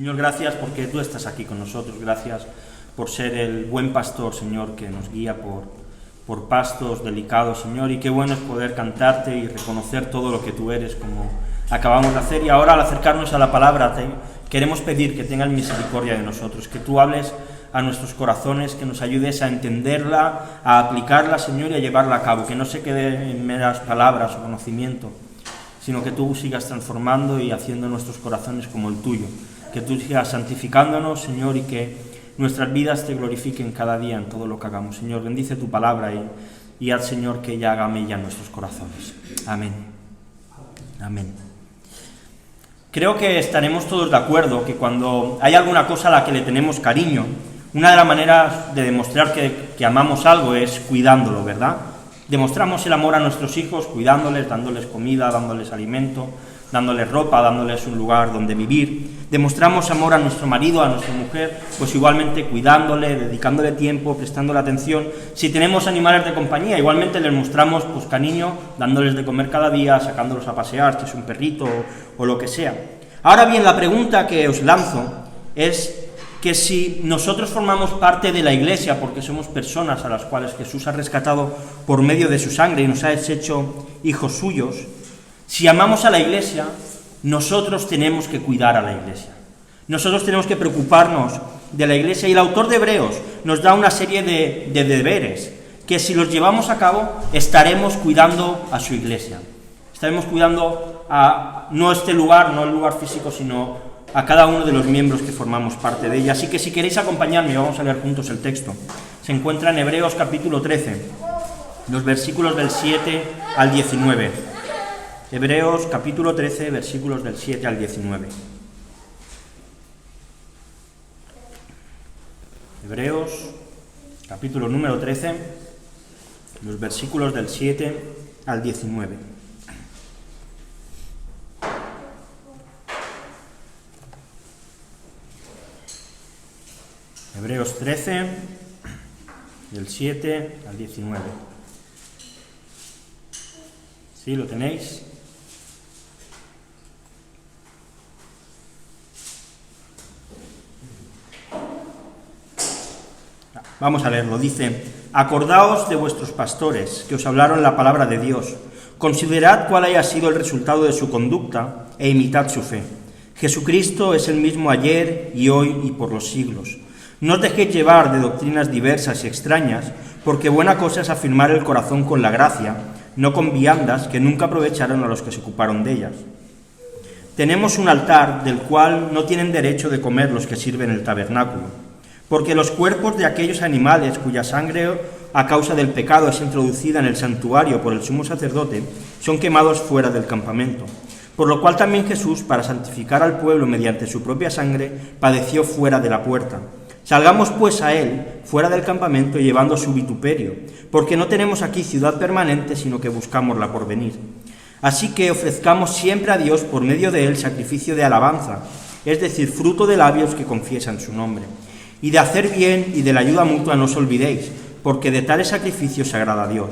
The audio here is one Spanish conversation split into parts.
Señor, gracias porque tú estás aquí con nosotros. Gracias por ser el buen pastor, Señor, que nos guía por pastos delicados, Señor. Y qué bueno es poder cantarte y reconocer todo lo que tú eres, como acabamos de hacer. Y ahora, al acercarnos a la palabra, queremos pedir que tengas misericordia de nosotros, que tú hables a nuestros corazones, que nos ayudes a entenderla, a aplicarla, Señor, y a llevarla a cabo, que no se quede en meras palabras o conocimiento, sino que tú sigas transformando y haciendo nuestros corazones como el tuyo, que tú sigas santificándonos, Señor, y que nuestras vidas te glorifiquen cada día en todo lo que hagamos. Señor, bendice tu palabra y haz, Señor, que ella haga mella en nuestros corazones. Amén. Amén. Creo que estaremos todos de acuerdo que cuando hay alguna cosa a la que le tenemos cariño, una de las maneras de demostrar que amamos algo es cuidándolo, ¿verdad? Demostramos el amor a nuestros hijos cuidándoles, dándoles comida, dándoles alimento, dándoles ropa, dándoles un lugar donde vivir. Demostramos amor a nuestro marido, a nuestra mujer, pues igualmente cuidándole, dedicándole tiempo, prestándole atención. Si tenemos animales de compañía, igualmente les mostramos pues cariño, dándoles de comer cada día, sacándolos a pasear, si es un perrito o lo que sea. Ahora bien, la pregunta que os lanzo es que si nosotros formamos parte de la Iglesia, porque somos personas a las cuales Jesús ha rescatado por medio de su sangre y nos ha hecho hijos suyos, si amamos a la Iglesia, nosotros tenemos que cuidar a la Iglesia. Nosotros tenemos que preocuparnos de la Iglesia, y el autor de Hebreos nos da una serie de deberes que si los llevamos a cabo estaremos cuidando a su Iglesia. Estaremos cuidando no este lugar, no el lugar físico, sino a cada uno de los miembros que formamos parte de ella. Así que si queréis acompañarme, vamos a leer juntos el texto. Se encuentra en Hebreos capítulo 13, los versículos del 7 al 19. Hebreos capítulo 13, versículos del 7 al 19. Hebreos capítulo número 13, los versículos del 7 al 19. Hebreos 13, del 7 al 19. ¿Sí? ¿Lo tenéis? Vamos a leerlo. Dice: acordaos de vuestros pastores, que os hablaron la palabra de Dios. Considerad cuál haya sido el resultado de su conducta e imitad su fe. Jesucristo es el mismo ayer y hoy y por los siglos. No os dejéis llevar de doctrinas diversas y extrañas, porque buena cosa es afirmar el corazón con la gracia, no con viandas que nunca aprovecharon a los que se ocuparon de ellas. Tenemos un altar del cual no tienen derecho de comer los que sirven el tabernáculo, porque los cuerpos de aquellos animales cuya sangre a causa del pecado es introducida en el santuario por el sumo sacerdote, son quemados fuera del campamento. Por lo cual también Jesús, para santificar al pueblo mediante su propia sangre, padeció fuera de la puerta. Salgamos pues a él, fuera del campamento, llevando su vituperio, porque no tenemos aquí ciudad permanente, sino que buscamos la por venir. Así que ofrezcamos siempre a Dios por medio de él sacrificio de alabanza, es decir, fruto de labios que confiesan su nombre. Y de hacer bien y de la ayuda mutua no os olvidéis, porque de tales sacrificios se agrada a Dios.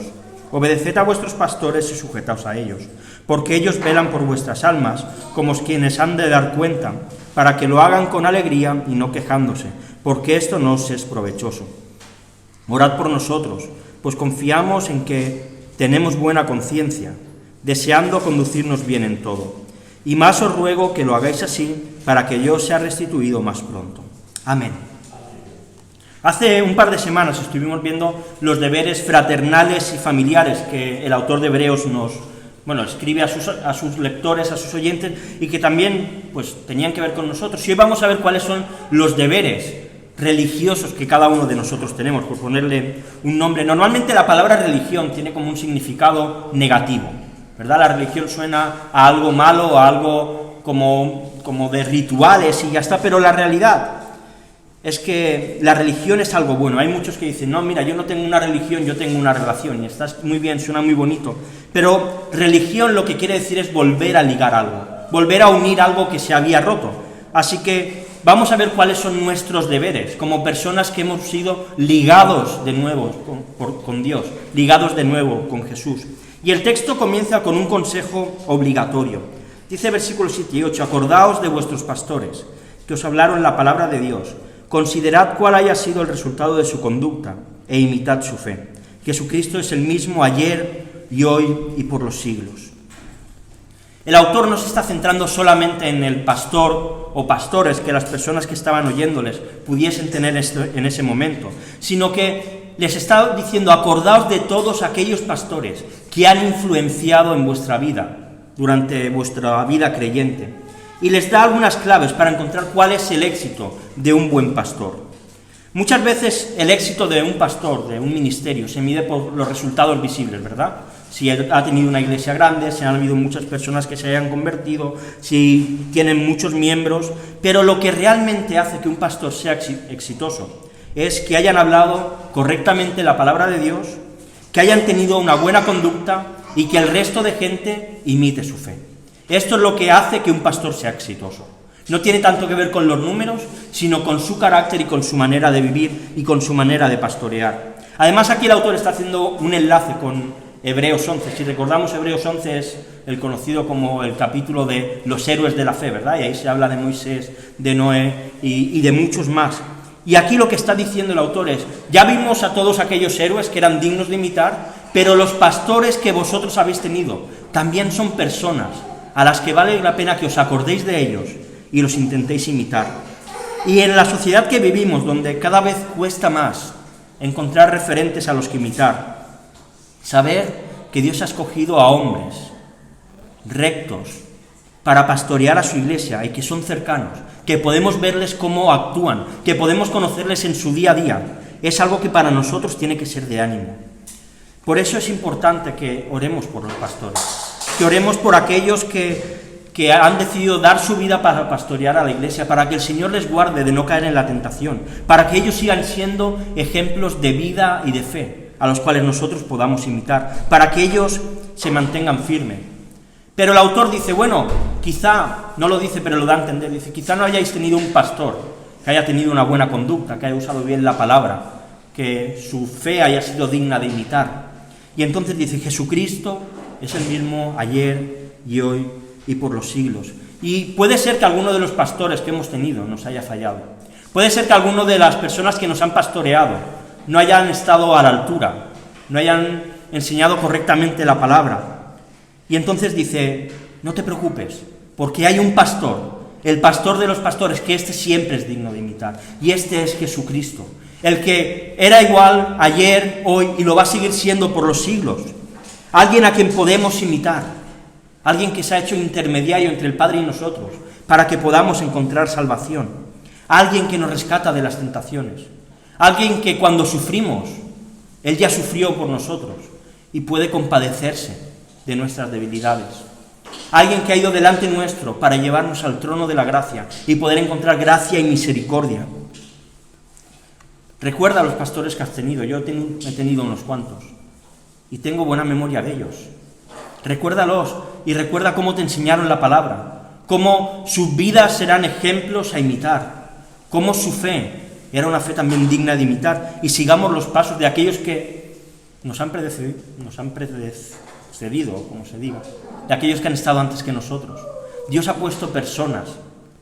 Obedeced a vuestros pastores y sujetaos a ellos, porque ellos velan por vuestras almas, como quienes han de dar cuenta, para que lo hagan con alegría y no quejándose, porque esto no os es provechoso. Orad por nosotros, pues confiamos en que tenemos buena conciencia, deseando conducirnos bien en todo. Y más os ruego que lo hagáis así, para que yo sea restituido más pronto. Amén. Hace un par de semanas estuvimos viendo los deberes fraternales y familiares que el autor de Hebreos escribe a sus lectores, a sus oyentes, y que también tenían que ver con nosotros. Y hoy vamos a ver cuáles son los deberes religiosos que cada uno de nosotros tenemos, por ponerle un nombre. Normalmente la palabra religión tiene como un significado negativo, ¿verdad? La religión suena a algo malo, a algo como de rituales y ya está, pero la realidad es que la religión es algo bueno. Hay muchos que dicen, no, mira, yo no tengo una religión, yo tengo una relación, y está muy bien, suena muy bonito, pero religión lo que quiere decir es volver a ligar algo, volver a unir algo que se había roto. Así que vamos a ver cuáles son nuestros deberes, como personas que hemos sido ligados de nuevo con Dios, ligados de nuevo con Jesús. Y el texto comienza con un consejo obligatorio. Dice versículos 7 y 8, acordaos de vuestros pastores, que os hablaron la palabra de Dios, considerad cuál haya sido el resultado de su conducta e imitad su fe. Jesucristo es el mismo ayer y hoy y por los siglos. El autor no se está centrando solamente en el pastor o pastores que las personas que estaban oyéndoles pudiesen tener en ese momento, sino que les está diciendo: acordaos de todos aquellos pastores que han influenciado en vuestra vida, durante vuestra vida creyente, y les da algunas claves para encontrar cuál es el éxito de un buen pastor. Muchas veces el éxito de un pastor, de un ministerio, se mide por los resultados visibles, ¿verdad? Si ha tenido una iglesia grande, si han habido muchas personas que se hayan convertido, si tienen muchos miembros, pero lo que realmente hace que un pastor sea exitoso es que hayan hablado correctamente la palabra de Dios, que hayan tenido una buena conducta y que el resto de gente imite su fe. Esto es lo que hace que un pastor sea exitoso. No tiene tanto que ver con los números, sino con su carácter y con su manera de vivir y con su manera de pastorear. Además, aquí el autor está haciendo un enlace con Hebreos 11. Si recordamos, Hebreos 11 es el conocido como el capítulo de los héroes de la fe, ¿verdad? Y ahí se habla de Moisés, de Noé y de muchos más. Y aquí lo que está diciendo el autor es: ya vimos a todos aquellos héroes que eran dignos de imitar, pero los pastores que vosotros habéis tenido también son personas a las que vale la pena que os acordéis de ellos y los intentéis imitar. Y en la sociedad que vivimos, donde cada vez cuesta más encontrar referentes a los que imitar, saber que Dios ha escogido a hombres rectos para pastorear a su iglesia y que son cercanos, que podemos verles cómo actúan, que podemos conocerles en su día a día, es algo que para nosotros tiene que ser de ánimo. Por eso es importante que oremos por los pastores, que oremos por aquellos que han decidido dar su vida para pastorear a la iglesia, para que el Señor les guarde de no caer en la tentación, para que ellos sigan siendo ejemplos de vida y de fe, a los cuales nosotros podamos imitar, para que ellos se mantengan firmes. Pero el autor dice, bueno, quizá, no lo dice pero lo da a entender, dice, quizá no hayáis tenido un pastor que haya tenido una buena conducta, que haya usado bien la palabra, que su fe haya sido digna de imitar. Y entonces dice, Jesucristo es el mismo ayer y hoy y por los siglos. Y puede ser que alguno de los pastores que hemos tenido nos haya fallado. Puede ser que alguno de las personas que nos han pastoreado no hayan estado a la altura, no hayan enseñado correctamente la palabra. Y entonces dice, no te preocupes, porque hay un pastor, el pastor de los pastores, que este siempre es digno de imitar. Y este es Jesucristo, el que era igual ayer, hoy y lo va a seguir siendo por los siglos. Alguien a quien podemos imitar, alguien que se ha hecho intermediario entre el Padre y nosotros, para que podamos encontrar salvación. Alguien que nos rescata de las tentaciones. Alguien que cuando sufrimos, Él ya sufrió por nosotros y puede compadecerse de nuestras debilidades. Alguien que ha ido delante nuestro para llevarnos al trono de la gracia y poder encontrar gracia y misericordia. Recuerda a los pastores que has tenido. Yo he tenido unos cuantos y tengo buena memoria de ellos. Recuérdalos y recuerda cómo te enseñaron la palabra, cómo sus vidas serán ejemplos a imitar, cómo su fe era una fe también digna de imitar, y sigamos los pasos de aquellos que nos han precedido, como se diga, de aquellos que han estado antes que nosotros. Dios ha puesto personas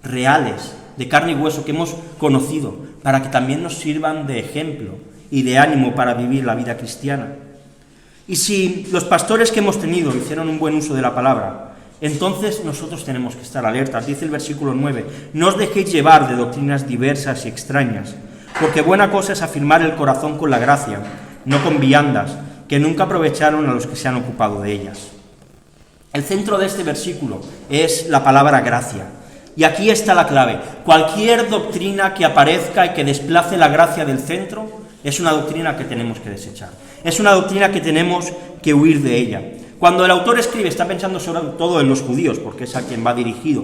reales, de carne y hueso, que hemos conocido, para que también nos sirvan de ejemplo y de ánimo para vivir la vida cristiana. Y si los pastores que hemos tenido hicieron un buen uso de la palabra, entonces nosotros tenemos que estar alertas. Dice el versículo 9, no os dejéis llevar de doctrinas diversas y extrañas, porque buena cosa es afirmar el corazón con la gracia, no con viandas, que nunca aprovecharon a los que se han ocupado de ellas. El centro de este versículo es la palabra gracia. Y aquí está la clave. Cualquier doctrina que aparezca y que desplace la gracia del centro es una doctrina que tenemos que desechar. Es una doctrina que tenemos que huir de ella. Cuando el autor escribe, está pensando sobre todo en los judíos, porque es a quien va dirigido.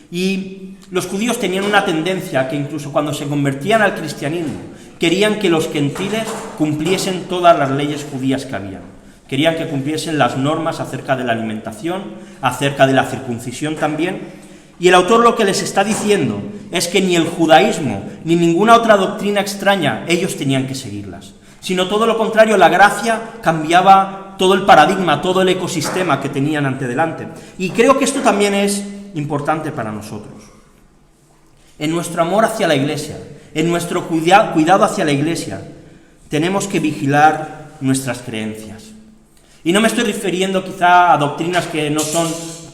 Y los judíos tenían una tendencia que incluso cuando se convertían al cristianismo, querían que los gentiles cumpliesen todas las leyes judías que había. Querían que cumpliesen las normas acerca de la alimentación, acerca de la circuncisión también. Y el autor lo que les está diciendo es que ni el judaísmo ni ninguna otra doctrina extraña ellos tenían que seguirlas, sino todo lo contrario, la gracia cambiaba todo el paradigma, todo el ecosistema que tenían ante delante. Y creo que esto también es importante para nosotros. en nuestro amor hacia la Iglesia, en nuestro cuidado hacia la Iglesia, tenemos que vigilar nuestras creencias. Y no me estoy refiriendo quizá a doctrinas que no son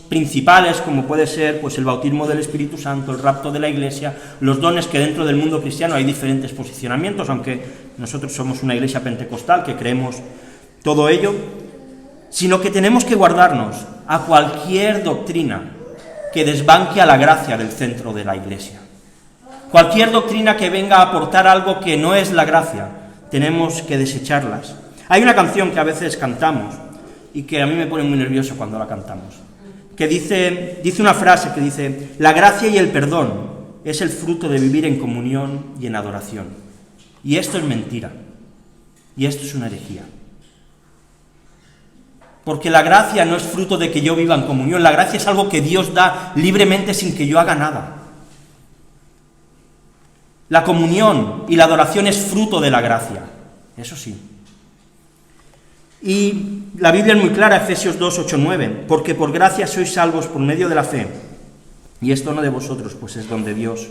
principales, como puede ser pues, el bautismo del Espíritu Santo, el rapto de la Iglesia, los dones, que dentro del mundo cristiano hay diferentes posicionamientos, aunque nosotros somos una iglesia pentecostal que creemos todo ello, sino que tenemos que guardarnos a cualquier doctrina que desbanque a la gracia del centro de la Iglesia. Cualquier doctrina que venga a aportar algo que no es la gracia, tenemos que desecharlas. Hay una canción que a veces cantamos y que a mí me pone muy nervioso cuando la cantamos, que dice una frase que dice: la gracia y el perdón es el fruto de vivir en comunión y en adoración. Y esto es mentira, y esto es una herejía. Porque la gracia no es fruto de que yo viva en comunión, la gracia es algo que Dios da libremente sin que yo haga nada. La comunión y la adoración es fruto de la gracia, eso sí. Y la Biblia es muy clara, Efesios 2, 8, 9, porque por gracia sois salvos por medio de la fe, y esto no de vosotros, pues es don de Dios,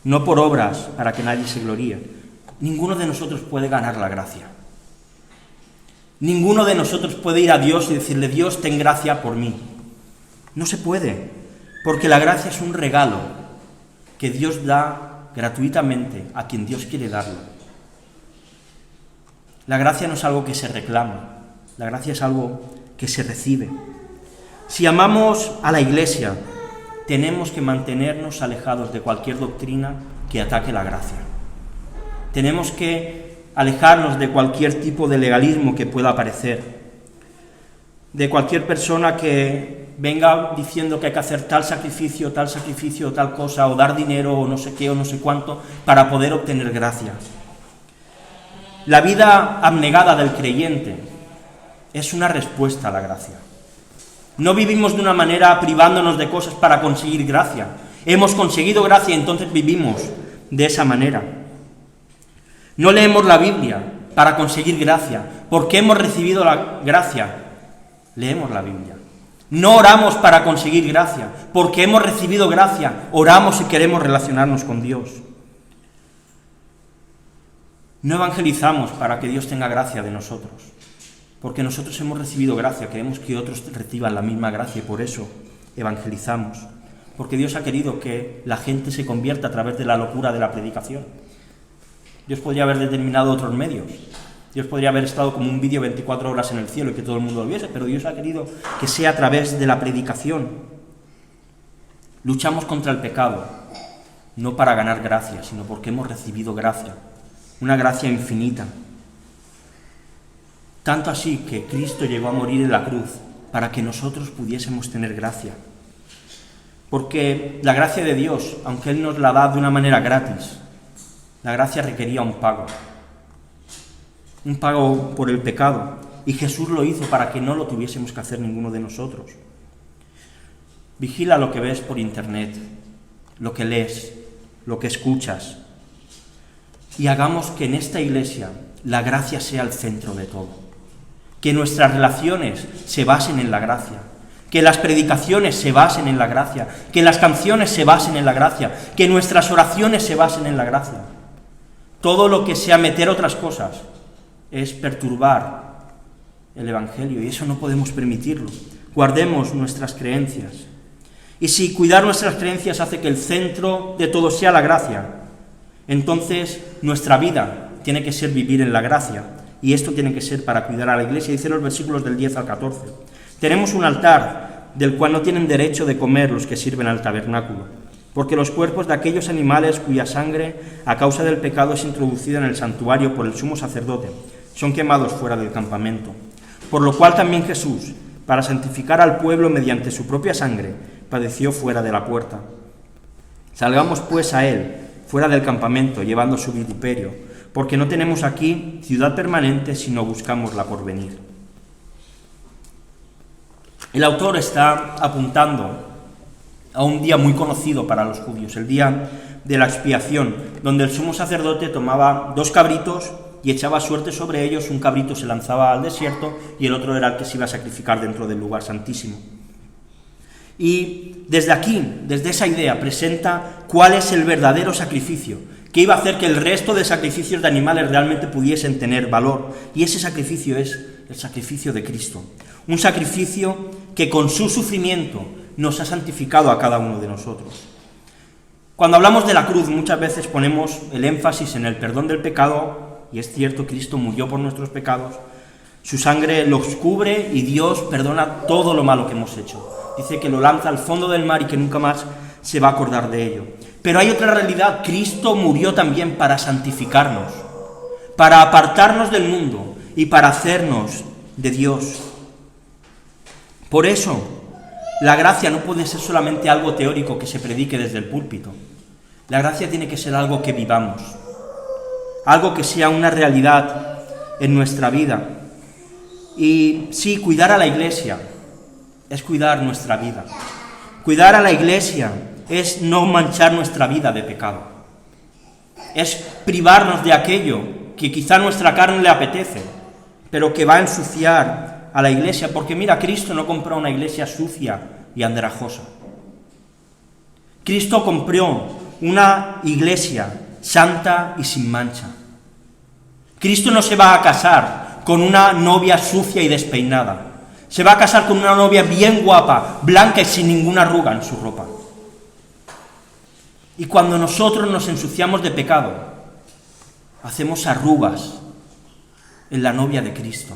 no por obras para que nadie se gloríe. Ninguno de nosotros puede ganar la gracia. Ninguno de nosotros puede ir a Dios y decirle: Dios, ten gracia por mí. No se puede, porque la gracia es un regalo que Dios da gratuitamente a quien Dios quiere darlo. La gracia no es algo que se reclama, la gracia es algo que se recibe. Si amamos a la Iglesia, tenemos que mantenernos alejados de cualquier doctrina que ataque la gracia. Tenemos que alejarnos de cualquier tipo de legalismo que pueda aparecer, de cualquier persona que venga diciendo que hay que hacer tal sacrificio, tal cosa, o dar dinero, o no sé qué, o no sé cuánto, para poder obtener gracia. La vida abnegada del creyente es una respuesta a la gracia. No vivimos de una manera privándonos de cosas para conseguir gracia. Hemos conseguido gracia y entonces vivimos de esa manera. No leemos la Biblia para conseguir gracia. Porque hemos recibido la gracia, leemos la Biblia. No oramos para conseguir gracia. Porque hemos recibido gracia, oramos y queremos relacionarnos con Dios. No evangelizamos para que Dios tenga gracia de nosotros. Porque nosotros hemos recibido gracia, queremos que otros reciban la misma gracia y por eso evangelizamos. Porque Dios ha querido que la gente se convierta a través de la locura de la predicación. Dios podría haber determinado otros medios. Dios podría haber estado como un vídeo 24 horas en el cielo y que todo el mundo lo viese, pero Dios ha querido que sea a través de la predicación. Luchamos contra el pecado, no para ganar gracia, sino porque hemos recibido gracia, una gracia infinita. Tanto así que Cristo llegó a morir en la cruz para que nosotros pudiésemos tener gracia. Porque la gracia de Dios, aunque Él nos la da de una manera gratis, la gracia requería un pago por el pecado, y Jesús lo hizo para que no lo tuviésemos que hacer ninguno de nosotros. Vigila lo que ves por internet, lo que lees, lo que escuchas, y hagamos que en esta iglesia la gracia sea el centro de todo, que nuestras relaciones se basen en la gracia, que las predicaciones se basen en la gracia, que las canciones se basen en la gracia, que nuestras oraciones se basen en la gracia. Todo lo que sea meter otras cosas es perturbar el Evangelio y eso no podemos permitirlo. Guardemos nuestras creencias. Y si cuidar nuestras creencias hace que el centro de todo sea la gracia, entonces nuestra vida tiene que ser vivir en la gracia. Y esto tiene que ser para cuidar a la Iglesia. Dice los versículos del 10 al 14. Tenemos un altar del cual no tienen derecho de comer los que sirven al tabernáculo, porque los cuerpos de aquellos animales cuya sangre, a causa del pecado, es introducida en el santuario por el sumo sacerdote, son quemados fuera del campamento. Por lo cual también Jesús, para santificar al pueblo mediante su propia sangre, padeció fuera de la puerta. Salgamos pues a Él, fuera del campamento, llevando su vituperio, porque no tenemos aquí ciudad permanente, sino buscamos la por venir. El autor está apuntando a un día muy conocido para los judíos, el día de la expiación, donde el sumo sacerdote tomaba 2 cabritos y echaba suerte sobre ellos. Un cabrito se lanzaba al desierto y el otro era el que se iba a sacrificar dentro del lugar santísimo. Y desde aquí, desde esa idea, presenta cuál es el verdadero sacrificio, que iba a hacer que el resto de sacrificios de animales realmente pudiesen tener valor. Y ese sacrificio es el sacrificio de Cristo. Un sacrificio que con su sufrimiento nos ha santificado a cada uno de nosotros. Cuando hablamos de la cruz, muchas veces ponemos el énfasis en el perdón del pecado, y es cierto, Cristo murió por nuestros pecados, su sangre los cubre y Dios perdona todo lo malo que hemos hecho. Dice que lo lanza al fondo del mar y que nunca más se va a acordar de ello. Pero hay otra realidad: Cristo murió también para santificarnos, para apartarnos del mundo y para hacernos de Dios. Por eso, la gracia no puede ser solamente algo teórico que se predique desde el púlpito. La gracia tiene que ser algo que vivamos, algo que sea una realidad en nuestra vida. Y sí, cuidar a la Iglesia es cuidar nuestra vida. Cuidar a la Iglesia es no manchar nuestra vida de pecado. Es privarnos de aquello que quizá nuestra carne le apetece, pero que va a ensuciar a la Iglesia, porque mira, Cristo no compró una iglesia sucia y andrajosa. Cristo compró una iglesia santa y sin mancha. Cristo no se va a casar con una novia sucia y despeinada. Se va a casar con una novia bien guapa, blanca y sin ninguna arruga en su ropa. Y cuando nosotros nos ensuciamos de pecado, hacemos arrugas en la novia de Cristo.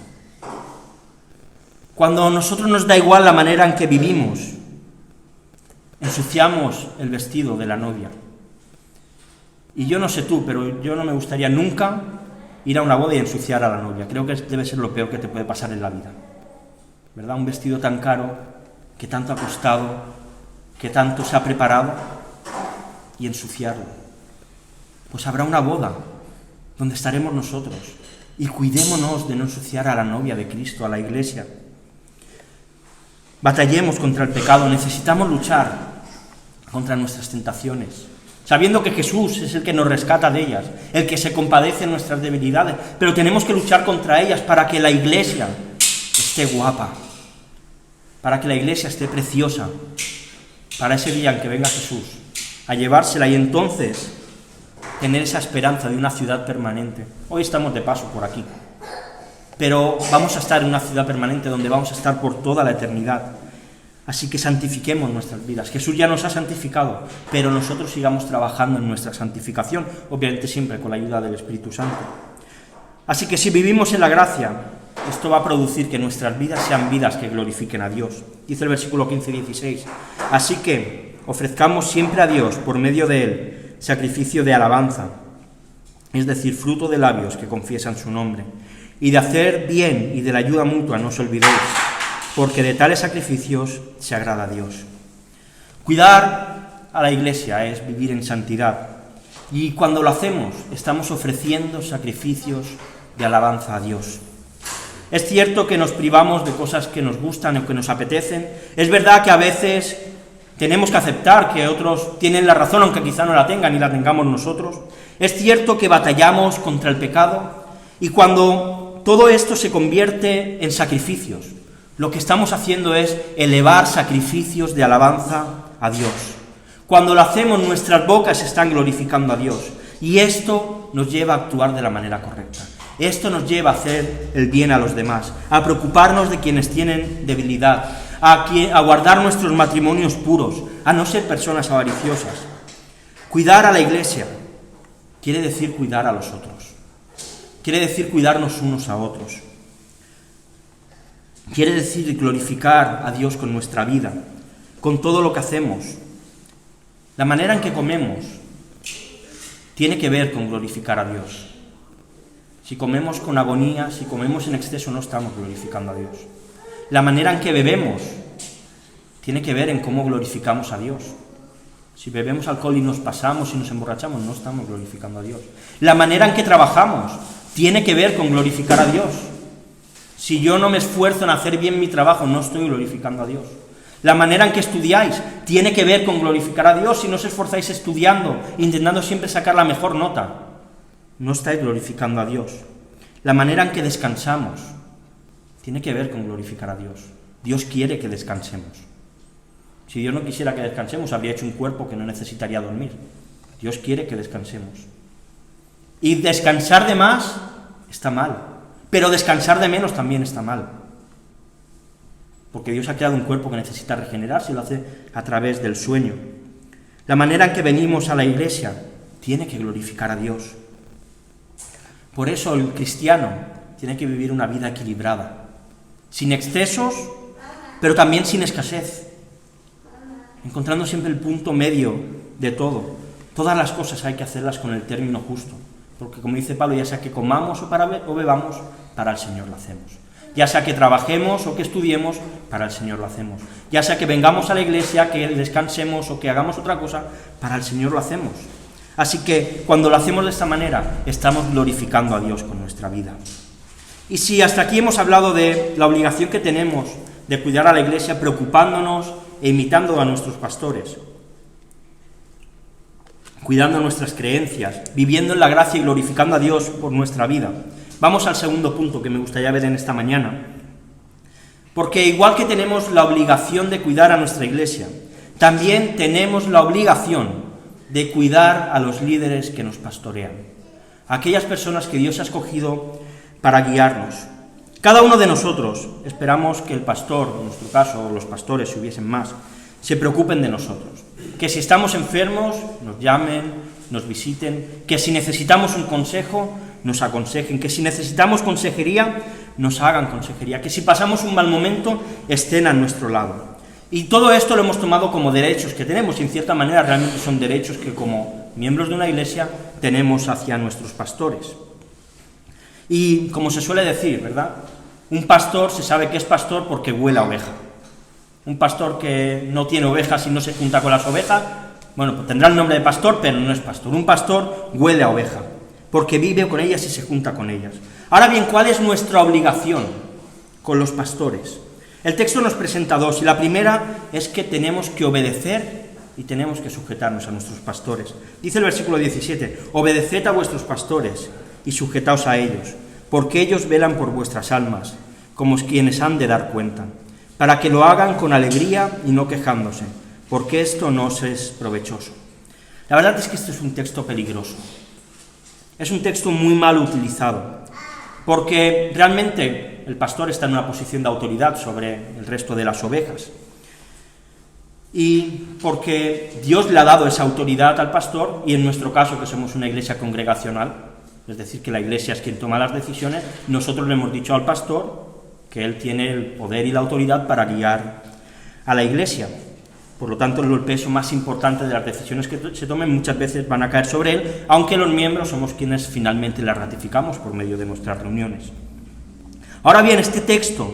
Cuando a nosotros nos da igual la manera en que vivimos, ensuciamos el vestido de la novia. Y yo no sé tú, pero yo no me gustaría nunca ir a una boda y ensuciar a la novia. Creo que debe ser lo peor que te puede pasar en la vida, ¿verdad? Un vestido tan caro, que tanto ha costado, que tanto se ha preparado, y ensuciarlo. Pues habrá una boda donde estaremos nosotros, y cuidémonos de no ensuciar a la novia de Cristo, a la Iglesia. Batallemos contra el pecado, necesitamos luchar contra nuestras tentaciones, sabiendo que Jesús es el que nos rescata de ellas, el que se compadece de nuestras debilidades, pero tenemos que luchar contra ellas para que la Iglesia esté guapa, para que la Iglesia esté preciosa, para ese día en que venga Jesús a llevársela y entonces tener esa esperanza de una ciudad permanente. Hoy estamos de paso por aquí, pero vamos a estar en una ciudad permanente donde vamos a estar por toda la eternidad. Así que santifiquemos nuestras vidas. Jesús ya nos ha santificado, pero nosotros sigamos trabajando en nuestra santificación, obviamente siempre con la ayuda del Espíritu Santo. Así que si vivimos en la gracia, esto va a producir que nuestras vidas sean vidas que glorifiquen a Dios. Dice el versículo 15 y 16. Así que ofrezcamos siempre a Dios, por medio de Él, sacrificio de alabanza, es decir, fruto de labios que confiesan su nombre. Y de hacer bien y de la ayuda mutua no os olvidéis, porque de tales sacrificios se agrada a Dios. Cuidar a la Iglesia es vivir en santidad, y cuando lo hacemos estamos ofreciendo sacrificios de alabanza a Dios. Es cierto que nos privamos de cosas que nos gustan o que nos apetecen. Es verdad que a veces tenemos que aceptar que otros tienen la razón, aunque quizá no la tengan y la tengamos nosotros. Es cierto que batallamos contra el pecado, y cuando todo esto se convierte en sacrificios, lo que estamos haciendo es elevar sacrificios de alabanza a Dios. Cuando lo hacemos, nuestras bocas están glorificando a Dios, y esto nos lleva a actuar de la manera correcta. Esto nos lleva a hacer el bien a los demás, a preocuparnos de quienes tienen debilidad, a guardar nuestros matrimonios puros, a no ser personas avariciosas. Cuidar a la Iglesia quiere decir cuidar a los otros, quiere decir cuidarnos unos a otros, quiere decir glorificar a Dios con nuestra vida, con todo lo que hacemos. La manera en que comemos tiene que ver con glorificar a Dios. Si comemos con agonía, si comemos en exceso, no estamos glorificando a Dios. La manera en que bebemos tiene que ver en cómo glorificamos a Dios. Si bebemos alcohol y nos pasamos y nos emborrachamos, no estamos glorificando a Dios. La manera en que trabajamos tiene que ver con glorificar a Dios. Si yo no me esfuerzo en hacer bien mi trabajo, no estoy glorificando a Dios. La manera en que estudiáis tiene que ver con glorificar a Dios. Si no os esforzáis estudiando, intentando siempre sacar la mejor nota, no estáis glorificando a Dios. La manera en que descansamos tiene que ver con glorificar a Dios. Dios quiere que descansemos. Si Dios no quisiera que descansemos, habría hecho un cuerpo que no necesitaría dormir. Dios quiere que descansemos. Y descansar de más está mal, pero descansar de menos también está mal. Porque Dios ha creado un cuerpo que necesita regenerarse y lo hace a través del sueño. La manera en que venimos a la iglesia tiene que glorificar a Dios. Por eso el cristiano tiene que vivir una vida equilibrada, sin excesos, pero también sin escasez, encontrando siempre el punto medio de todo. Todas las cosas hay que hacerlas con el término justo, porque como dice Pablo, ya sea que comamos o bebamos, para el Señor lo hacemos. Ya sea que trabajemos o que estudiemos, para el Señor lo hacemos. Ya sea que vengamos a la iglesia, que descansemos o que hagamos otra cosa, para el Señor lo hacemos. Así que cuando lo hacemos de esta manera, estamos glorificando a Dios con nuestra vida. Y si hasta aquí hemos hablado de la obligación que tenemos de cuidar a la iglesia, preocupándonos e imitando a nuestros pastores, cuidando nuestras creencias, viviendo en la gracia y glorificando a Dios por nuestra vida, vamos al segundo punto que me gustaría ver en esta mañana. Porque igual que tenemos la obligación de cuidar a nuestra iglesia, también tenemos la obligación de cuidar a los líderes que nos pastorean, aquellas personas que Dios ha escogido para guiarnos. Cada uno de nosotros esperamos que el pastor, en nuestro caso, o los pastores, si hubiesen más, se preocupen de nosotros, que si estamos enfermos, nos llamen, nos visiten, que si necesitamos un consejo, nos aconsejen, que si necesitamos consejería, nos hagan consejería, que si pasamos un mal momento, estén a nuestro lado. Y todo esto lo hemos tomado como derechos que tenemos, y en cierta manera realmente son derechos que como miembros de una iglesia tenemos hacia nuestros pastores. Y como se suele decir, ¿verdad? Un pastor se sabe que es pastor porque huele a oveja. Un pastor que no tiene ovejas y no se junta con las ovejas, bueno, pues tendrá el nombre de pastor, pero no es pastor. Un pastor huele a oveja, porque vive con ellas y se junta con ellas. Ahora bien, ¿cuál es nuestra obligación con los pastores? El texto nos presenta dos, y la primera es que tenemos que obedecer y tenemos que sujetarnos a nuestros pastores. Dice el versículo 17, obedeced a vuestros pastores y sujetaos a ellos, porque ellos velan por vuestras almas, como quienes han de dar cuenta, para que lo hagan con alegría y no quejándose, porque esto no os es provechoso. La verdad es que este es un texto peligroso. Es un texto muy mal utilizado, porque realmente el pastor está en una posición de autoridad sobre el resto de las ovejas. Y porque Dios le ha dado esa autoridad al pastor, y en nuestro caso, que somos una iglesia congregacional, es decir, que la iglesia es quien toma las decisiones, nosotros le hemos dicho al pastor que él tiene el poder y la autoridad para guiar a la iglesia. Por lo tanto, el peso más importante de las decisiones que se tomen muchas veces van a caer sobre él, aunque los miembros somos quienes finalmente las ratificamos por medio de nuestras reuniones. Ahora bien, este texto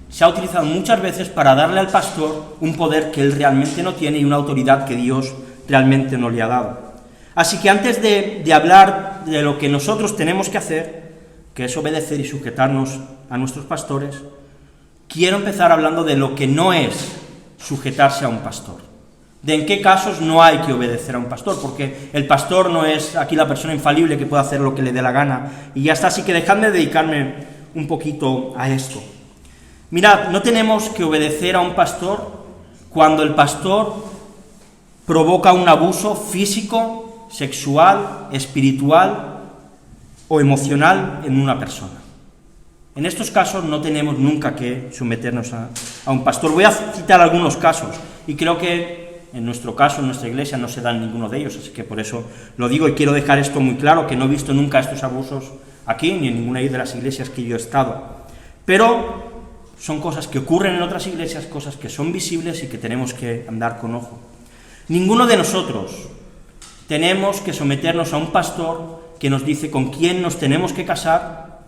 se ha utilizado muchas veces para darle al pastor un poder que él realmente no tiene y una autoridad que Dios realmente no le ha dado. Así que antes de hablar de lo que nosotros tenemos que hacer, que es obedecer y sujetarnos a nuestros pastores, quiero empezar hablando de lo que no es sujetarse a un pastor. De en qué casos no hay que obedecer a un pastor, porque el pastor no es aquí la persona infalible que puede hacer lo que le dé la gana, y ya está, así que dejadme dedicarme un poquito a esto. Mirad, no tenemos que obedecer a un pastor cuando el pastor provoca un abuso físico, sexual, espiritual o emocional en una persona. En estos casos no tenemos nunca que someternos a un pastor. Voy a citar algunos casos, y creo que en nuestro caso, en nuestra iglesia, no se dan ninguno de ellos, así que por eso lo digo, y quiero dejar esto muy claro, que no he visto nunca estos abusos aquí, ni en ninguna de las iglesias que yo he estado. Pero son cosas que ocurren en otras iglesias, cosas que son visibles y que tenemos que andar con ojo. Ninguno de nosotros tenemos que someternos a un pastor que nos dice con quién nos tenemos que casar.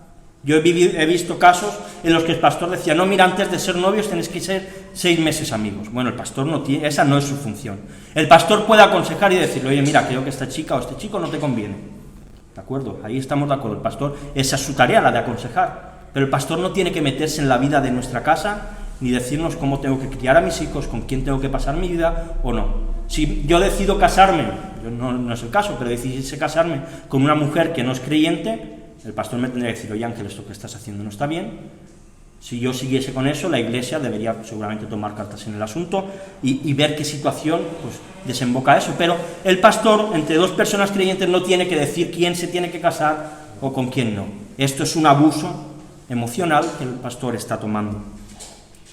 Yo he visto casos en los que el pastor decía, no, mira, antes de ser novios tenéis que ser 6 meses amigos. Bueno, el pastor no tiene, esa no es su función. El pastor puede aconsejar y decirle, oye, mira, creo que esta chica o este chico no te conviene. ¿De acuerdo? Ahí estamos de acuerdo. El pastor, esa es su tarea, la de aconsejar. Pero el pastor no tiene que meterse en la vida de nuestra casa, ni decirnos cómo tengo que criar a mis hijos, con quién tengo que pasar mi vida o no. Si yo decido casarme, no es el caso, pero decidiese casarme con una mujer que no es creyente, el pastor me tendría que decir, oye Ángel, esto que estás haciendo no está bien, Si yo siguiese con eso, la Iglesia debería seguramente tomar cartas en el asunto y ver qué situación pues, desemboca eso. Pero el pastor, entre dos personas creyentes, no tiene que decir quién se tiene que casar o con quién no. Esto es un abuso emocional que el pastor está tomando.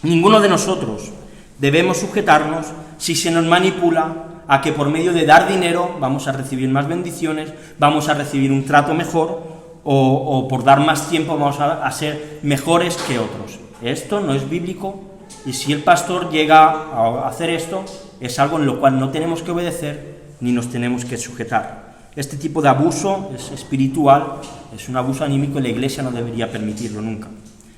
Ninguno de nosotros debemos sujetarnos si se nos manipula a que por medio de dar dinero vamos a recibir más bendiciones, vamos a recibir un trato mejor, o por dar más tiempo vamos a ser mejores que otros. Esto no es bíblico, y si el pastor llega a hacer esto, es algo en lo cual no tenemos que obedecer ni nos tenemos que sujetar. Este tipo de abuso es espiritual, es un abuso anímico y la Iglesia no debería permitirlo nunca.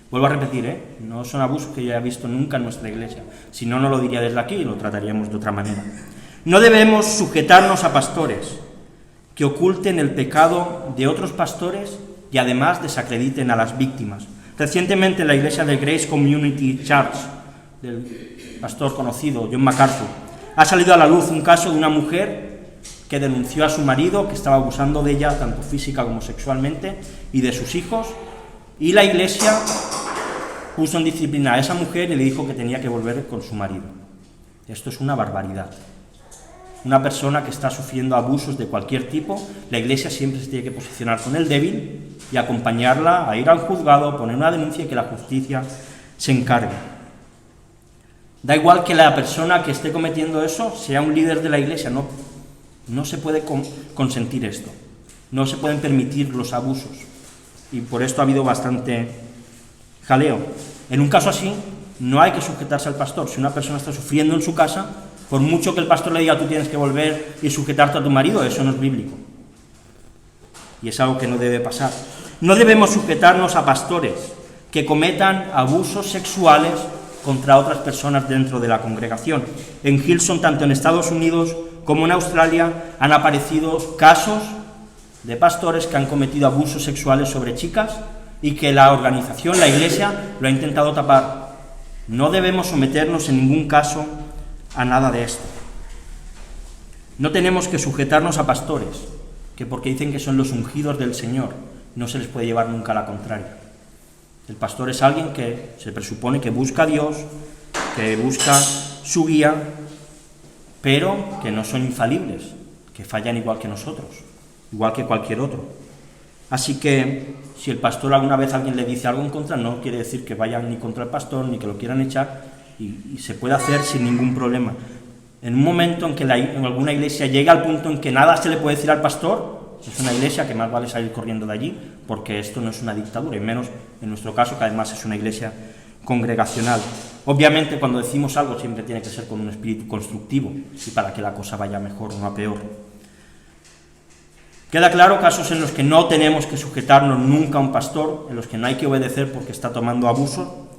Vuelvo a repetir, no son abusos que yo haya visto nunca en nuestra Iglesia, si no, no lo diría desde aquí y lo trataríamos de otra manera. No debemos sujetarnos a pastores que oculten el pecado de otros pastores y además desacrediten a las víctimas. Recientemente en la iglesia de Grace Community Church, del pastor conocido John MacArthur, ha salido a la luz un caso de una mujer que denunció a su marido que estaba abusando de ella tanto física como sexualmente y de sus hijos, y la iglesia puso en disciplina a esa mujer y le dijo que tenía que volver con su marido. Esto es una barbaridad. Una persona que está sufriendo abusos de cualquier tipo, la Iglesia siempre se tiene que posicionar con el débil y acompañarla a ir al juzgado, poner una denuncia y que la justicia se encargue. Da igual que la persona que esté cometiendo eso sea un líder de la Iglesia, no se puede consentir esto, no se pueden permitir los abusos, y por esto ha habido bastante jaleo. En un caso así, no hay que sujetarse al pastor. Si una persona está sufriendo en su casa, por mucho que el pastor le diga tú tienes que volver y sujetarte a tu marido, eso no es bíblico. Y es algo que no debe pasar. No debemos sujetarnos a pastores que cometan abusos sexuales contra otras personas dentro de la congregación. En Hillsong, tanto en Estados Unidos como en Australia, han aparecido casos de pastores que han cometido abusos sexuales sobre chicas y que la organización, la Iglesia, lo ha intentado tapar. No debemos someternos en ningún caso a nada de esto. No tenemos que sujetarnos a pastores que porque dicen que son los ungidos del Señor no se les puede llevar nunca a la contraria. El pastor es alguien que se presupone que busca a Dios, que busca su guía, pero que no son infalibles, que fallan igual que nosotros, igual que cualquier otro. Así que si el pastor alguna vez alguien le dice algo en contra, no quiere decir que vayan ni contra el pastor ni que lo quieran echar, y se puede hacer sin ningún problema. En un momento en que en alguna iglesia llega al punto en que nada se le puede decir al pastor, es una iglesia que más vale salir corriendo de allí, porque esto no es una dictadura, y menos en nuestro caso, que además es una iglesia congregacional. Obviamente, cuando decimos algo siempre tiene que ser con un espíritu constructivo, y para que la cosa vaya mejor, no a peor. Queda claro casos en los que no tenemos que sujetarnos nunca a un pastor, en los que no hay que obedecer porque está tomando abuso.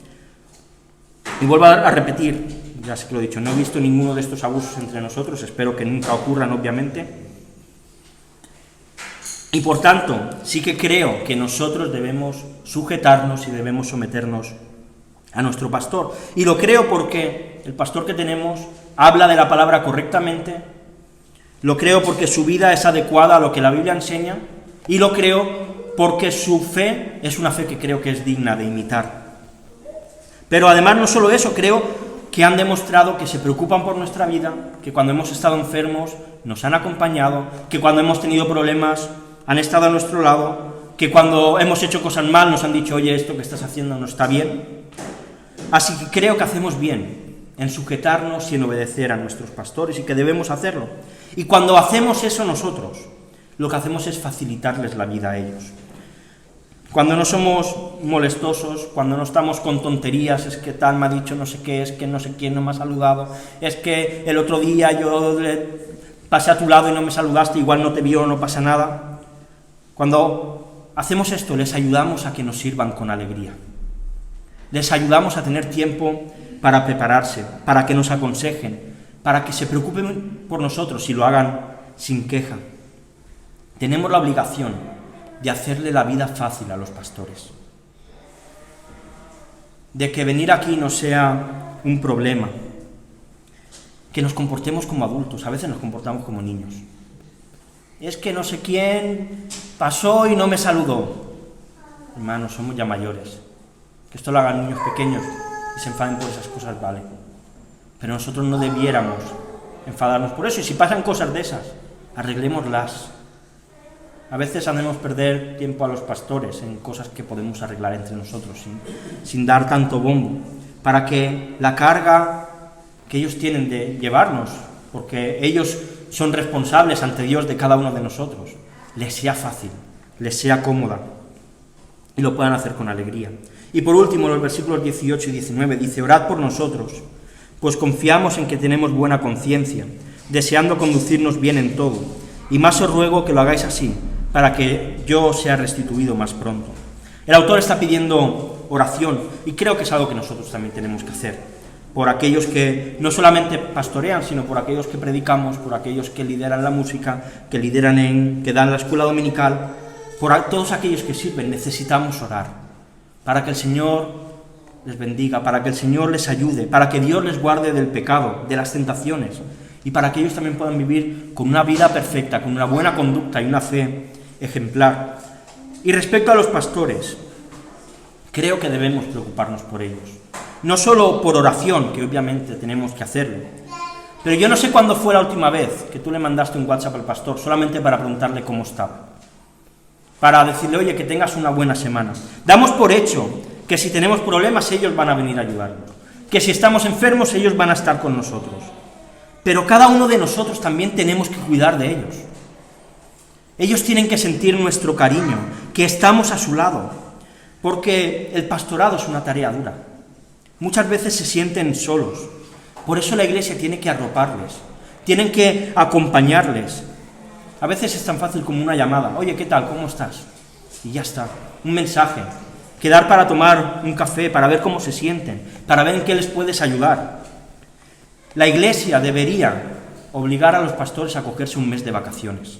Y vuelvo a repetir, ya sé que lo he dicho, no he visto ninguno de estos abusos entre nosotros, espero que nunca ocurran, obviamente. Y por tanto, sí que creo que nosotros debemos sujetarnos y debemos someternos a nuestro pastor. Y lo creo porque el pastor que tenemos habla de la palabra correctamente, lo creo porque su vida es adecuada a lo que la Biblia enseña, y lo creo porque su fe es una fe que creo que es digna de imitar. Pero además no solo eso, creo que han demostrado que se preocupan por nuestra vida, que cuando hemos estado enfermos nos han acompañado, que cuando hemos tenido problemas han estado a nuestro lado, que cuando hemos hecho cosas mal nos han dicho, oye, esto que estás haciendo no está bien. Así que creo que hacemos bien en sujetarnos y en obedecer a nuestros pastores, y que debemos hacerlo. Y cuando hacemos eso nosotros, lo que hacemos es facilitarles la vida a ellos. Cuando no somos molestosos, cuando no estamos con tonterías, es que tal me ha dicho no sé qué, es que no sé quién no me ha saludado, es que el otro día yo pasé a tu lado y no me saludaste, igual no te vio, no pasa nada. Cuando hacemos esto, les ayudamos a que nos sirvan con alegría. Les ayudamos a tener tiempo para prepararse, para que nos aconsejen, para que se preocupen por nosotros y lo hagan sin queja. Tenemos la obligación de hacerle la vida fácil a los pastores, de que venir aquí no sea un problema, que nos comportemos como adultos, a veces nos comportamos como niños. Es que no sé quién pasó y no me saludó. Hermanos, somos ya mayores. Que esto lo hagan niños pequeños y se enfaden por esas cosas, vale. Pero nosotros no debiéramos enfadarnos por eso. Y si pasan cosas de esas, arreglémoslas. A veces hacemos perder tiempo a los pastores en cosas que podemos arreglar entre nosotros sin dar tanto bombo, para que la carga que ellos tienen de llevarnos, porque ellos son responsables ante Dios de cada uno de nosotros, les sea fácil, les sea cómoda y lo puedan hacer con alegría. Y por último, los versículos 18 y 19 dice: orad por nosotros, pues confiamos en que tenemos buena conciencia, deseando conducirnos bien en todo, y más os ruego que lo hagáis así, para que yo sea restituido más pronto. El autor está pidiendo oración, y creo que es algo que nosotros también tenemos que hacer, por aquellos que no solamente pastorean, sino por aquellos que predicamos, por aquellos que lideran la música, que dan la escuela dominical, por todos aquellos que sirven. Necesitamos orar, para que el Señor les bendiga, para que el Señor les ayude, para que Dios les guarde del pecado, de las tentaciones, y para que ellos también puedan vivir con una vida perfecta, con una buena conducta y una fe ejemplar. Y respecto a los pastores, creo que debemos preocuparnos por ellos. No solo por oración, que obviamente tenemos que hacerlo, pero yo no sé cuándo fue la última vez que tú le mandaste un WhatsApp al pastor solamente para preguntarle cómo estaba, para decirle: oye, que tengas una buena semana. Damos por hecho que si tenemos problemas ellos van a venir a ayudarnos, que si estamos enfermos ellos van a estar con nosotros, pero cada uno de nosotros también tenemos que cuidar de ellos. Ellos tienen que sentir nuestro cariño, que estamos a su lado, porque el pastorado es una tarea dura. Muchas veces se sienten solos, por eso la Iglesia tiene que arroparles, tienen que acompañarles. A veces es tan fácil como una llamada: oye, ¿qué tal? ¿Cómo estás? Y ya está, un mensaje, quedar para tomar un café, para ver cómo se sienten, para ver en qué les puedes ayudar. La Iglesia debería obligar a los pastores a cogerse un mes de vacaciones,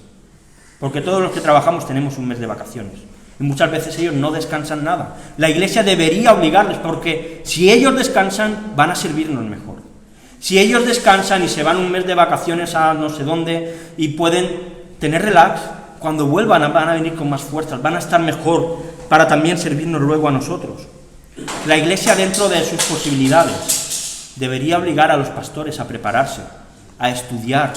porque todos los que trabajamos tenemos un mes de vacaciones, y muchas veces ellos no descansan nada. La Iglesia debería obligarles, porque si ellos descansan, van a servirnos mejor. Si ellos descansan y se van un mes de vacaciones a no sé dónde y pueden tener relax, cuando vuelvan van a venir con más fuerzas, van a estar mejor para también servirnos luego a nosotros. La Iglesia, dentro de sus posibilidades, debería obligar a los pastores a prepararse, a estudiar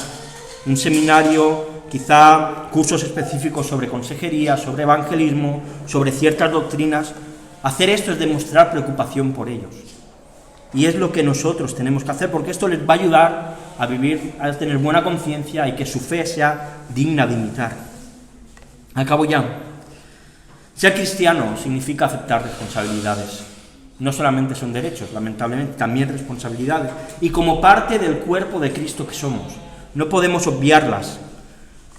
un seminario, quizá cursos específicos sobre consejería, sobre evangelismo, sobre ciertas doctrinas. Hacer esto es demostrar preocupación por ellos. Y es lo que nosotros tenemos que hacer, porque esto les va a ayudar a vivir, a tener buena conciencia y que su fe sea digna de imitar. Acabo ya. Ser cristiano significa aceptar responsabilidades. No solamente son derechos, lamentablemente, también responsabilidades. Y como parte del cuerpo de Cristo que somos, no podemos obviarlas.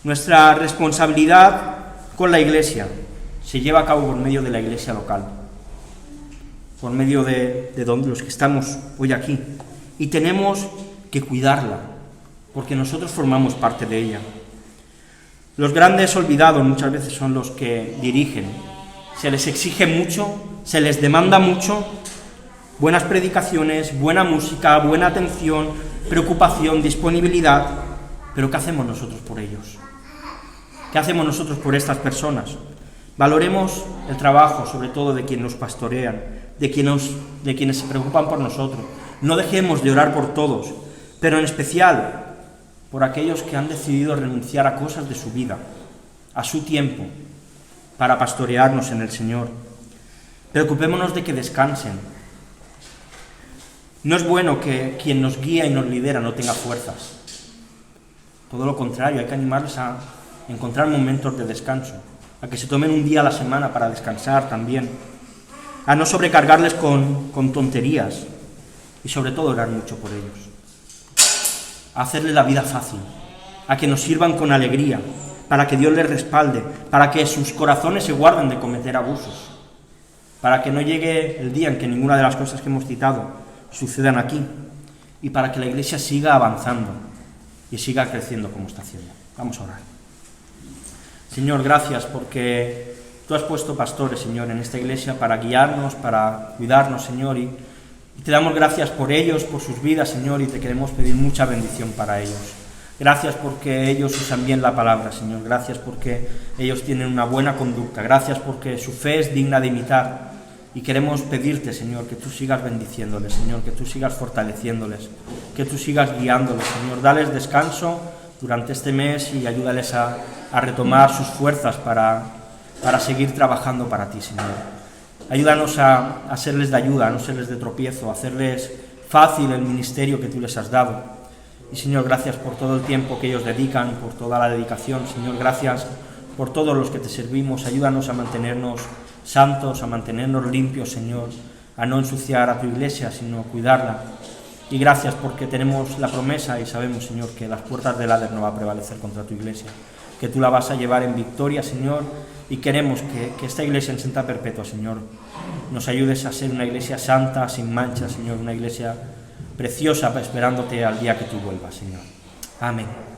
Nuestra responsabilidad con la Iglesia se lleva a cabo por medio de la Iglesia local, por medio de donde los que estamos hoy aquí. Y tenemos que cuidarla, porque nosotros formamos parte de ella. Los grandes olvidados muchas veces son los que dirigen. Se les exige mucho, se les demanda mucho, buenas predicaciones, buena música, buena atención, preocupación, disponibilidad. Pero ¿qué hacemos nosotros por ellos? ¿Qué hacemos nosotros por estas personas? Valoremos el trabajo, sobre todo de quienes nos pastorean, de quienes se preocupan por nosotros. No dejemos de orar por todos, pero en especial por aquellos que han decidido renunciar a cosas de su vida, a su tiempo, para pastorearnos en el Señor. Preocupémonos de que descansen. No es bueno que quien nos guía y nos lidera no tenga fuerzas. Todo lo contrario, hay que animarles a encontrar momentos de descanso, a que se tomen un día a la semana para descansar también, a no sobrecargarles con tonterías y sobre todo orar mucho por ellos, a hacerles la vida fácil, a que nos sirvan con alegría, para que Dios les respalde, para que sus corazones se guarden de cometer abusos, para que no llegue el día en que ninguna de las cosas que hemos citado sucedan aquí, y para que la Iglesia siga avanzando y siga creciendo como está haciendo. Vamos a orar. Señor, gracias porque tú has puesto pastores, Señor, en esta Iglesia para guiarnos, para cuidarnos, Señor, y te damos gracias por ellos, por sus vidas, Señor, y te queremos pedir mucha bendición para ellos. Gracias porque ellos usan bien la palabra, Señor. Gracias porque ellos tienen una buena conducta. Gracias porque su fe es digna de imitar. Y queremos pedirte, Señor, que tú sigas bendiciéndoles, Señor, que tú sigas fortaleciéndoles, que tú sigas guiándoles, Señor. Dales descanso durante este mes y ayúdales a retomar sus fuerzas para seguir trabajando para ti, Señor. Ayúdanos a serles de ayuda, a no serles de tropiezo, a hacerles fácil el ministerio que tú les has dado. Y, Señor, gracias por todo el tiempo que ellos dedican, por toda la dedicación. Señor, gracias por todos los que te servimos. Ayúdanos a mantenernos santos, a mantenernos limpios, Señor, a no ensuciar a tu iglesia, sino cuidarla. Y gracias porque tenemos la promesa y sabemos, Señor, que las puertas del Hades no va a prevalecer contra tu iglesia, que tú la vas a llevar en victoria, Señor, y queremos que esta iglesia en Santa Perpetua, Señor, nos ayudes a ser una iglesia santa, sin mancha, Señor, una iglesia preciosa, esperándote al día que tú vuelvas, Señor. Amén.